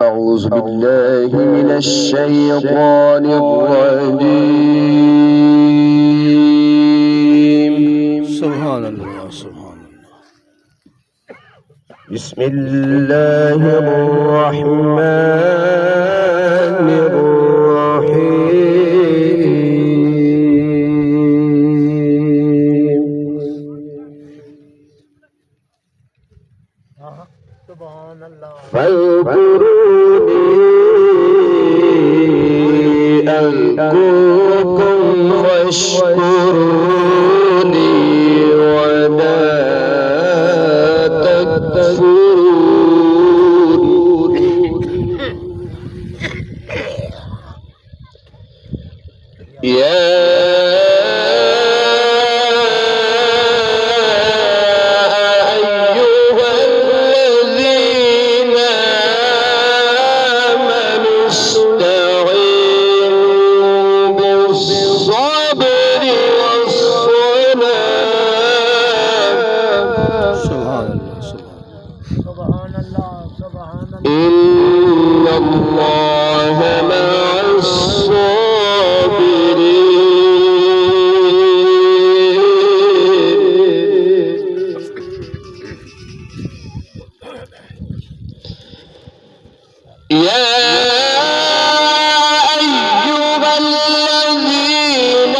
أعوذ بالله من الشيطان الرجيم. سبحان الله سبحان الله. بسم الله الرحمن الرحيم. سبحان الله. فاذكروني أذكركم واشكروني ولا تكفرون. إن الله مع الصابرين. يا أيها الذين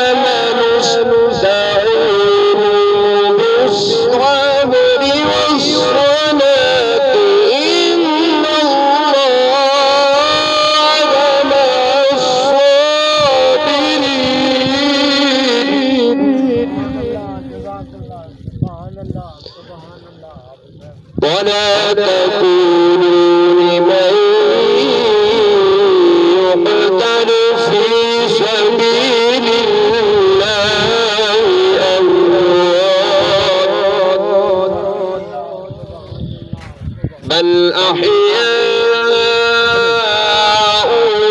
آمنوا استعينوا بالصبر والصلاة إن الله مع الصابرين. ولا تكونوا لمن يقتل في سبيل الله أموات بل أحياء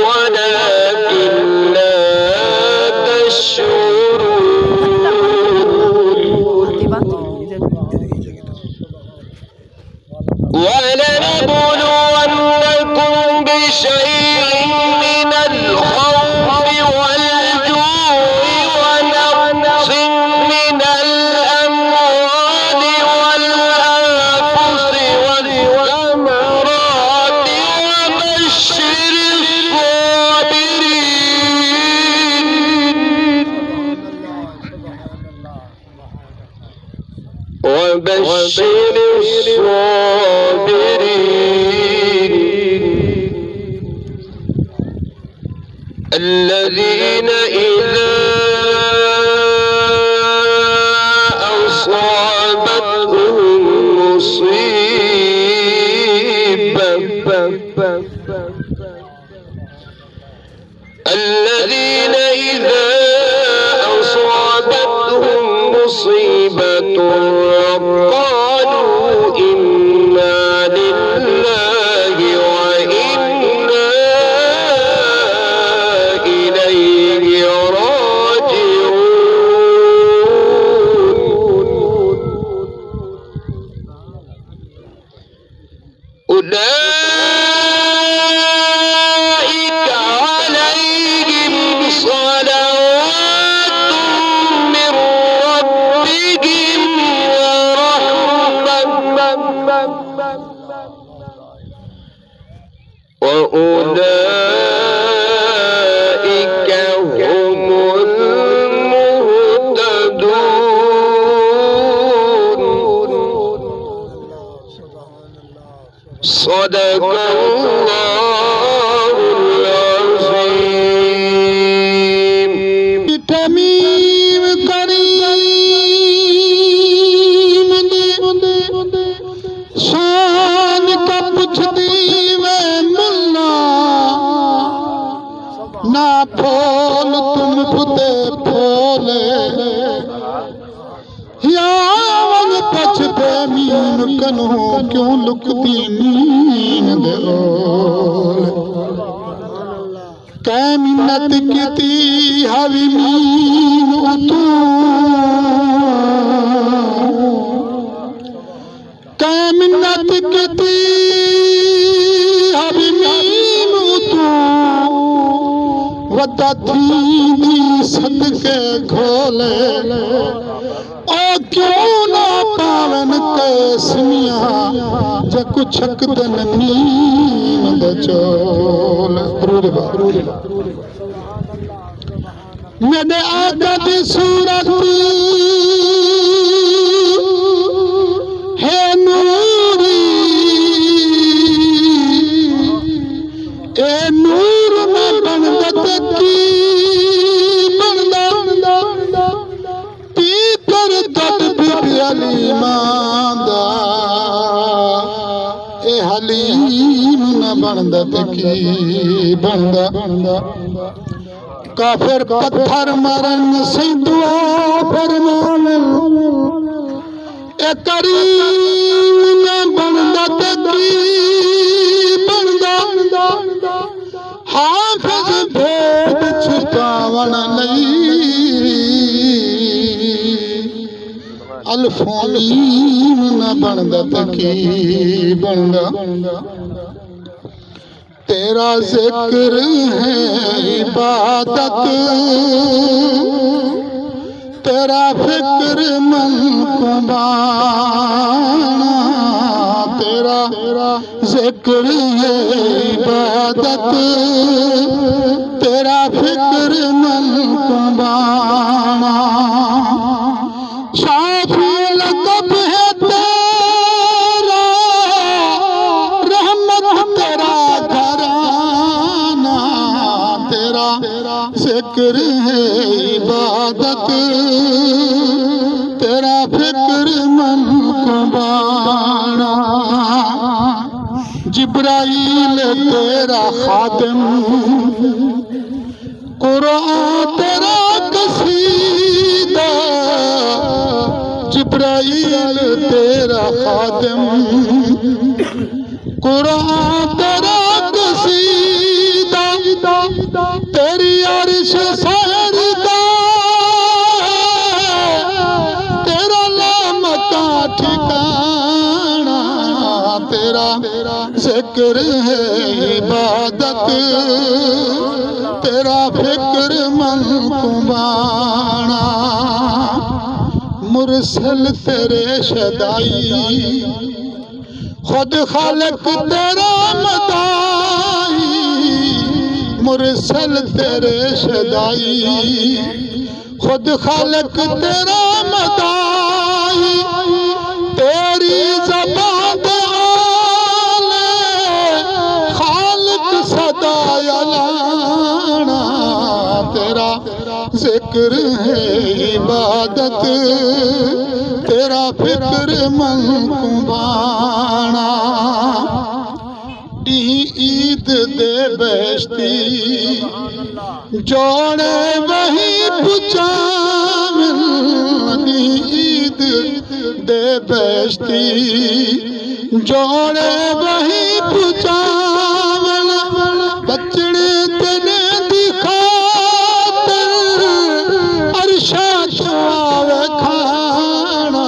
ولكن لا تشعرون. ولنبلونكم بشيء من الخوف والجوع ونقص من الأموال والأنفس والثمرات وبشر الصابرين الذين إذا أصابتهم مصيبة الذين إذا أصابتهم مصيبة قالوا إنا لله وإنا إليه راجعون. أولئك عليهم صلوات من ربهم ورحمة وأولئك هم المهتدون. صدق الله العظيم. تمیم کریم شان کا پوچھتی میں ملا نہ پھول تم پھتے پھولے یا ون پچھتے مین کنوں کیوں لکتی نیند اولے کہ منت کتی ہوی مین اتو کہ منت کتی वता थींदी सदके खोले ओ क्यों ना पावन कैसमियां जकु छकदन नींद चोल मेरे आका दी सूरत है नूरी ए नूर में बनदत की बनदा पी कर दद बिबी हलीमांदा ए हलीम न बनदत की बनदा काफिर पत्थर मरन से दुआ फरमावन ए करीम न बनदत की बनदा हाफिज भेद छुपावन नहीं अल्फोलीम न बनदत की बनदा तेरा जिक्र है इबादत तेरा फिक्र मन को बाना तेरा जिक्र है इबादत तेरा फिक्र मन को बाना शाफी लक़ब है तेरा रहमत तेरा घराना तेरा जिक्र है इबादत तेरा फिक्र मन को बाना जिब्राइल तेरा खादिम कुरान तेरा कसीदा जिब्राइल तेरा खादिम कुरान तेरा कसीदा तेरी अर्श सजदा तेरा लामका ठिकाना तेरा जिक्र है इबादत तेरा फिक्र मन को बाना मुरसल तेरे शदाई खुद खालिक तेरा मदाई मुरसल तेरे शदाई खुद खालिक तेरा मदाई तेरी ज़बान आले खालिक सदाया लाना तेरा जिक्र है इबादत तेरा फिक्र मन को बाना ईद दे बेश्ती जोड़े वही पुचावन ईद दे बेश्ती जोड़े वही पुचावन बचड़े तेने दिखातर अरशा छावे खाना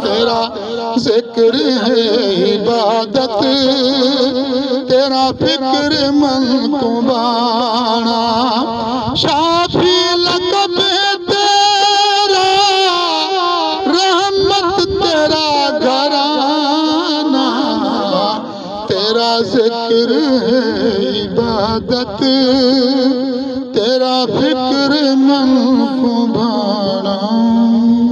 तेरा जिक्र है इबादत तेरा फिक्र मन को बाना शाफी लक़ब तेरा रहमत तेरा घराना तेरा जिक्र है इबादत तेरा फिक्र मन को बाना।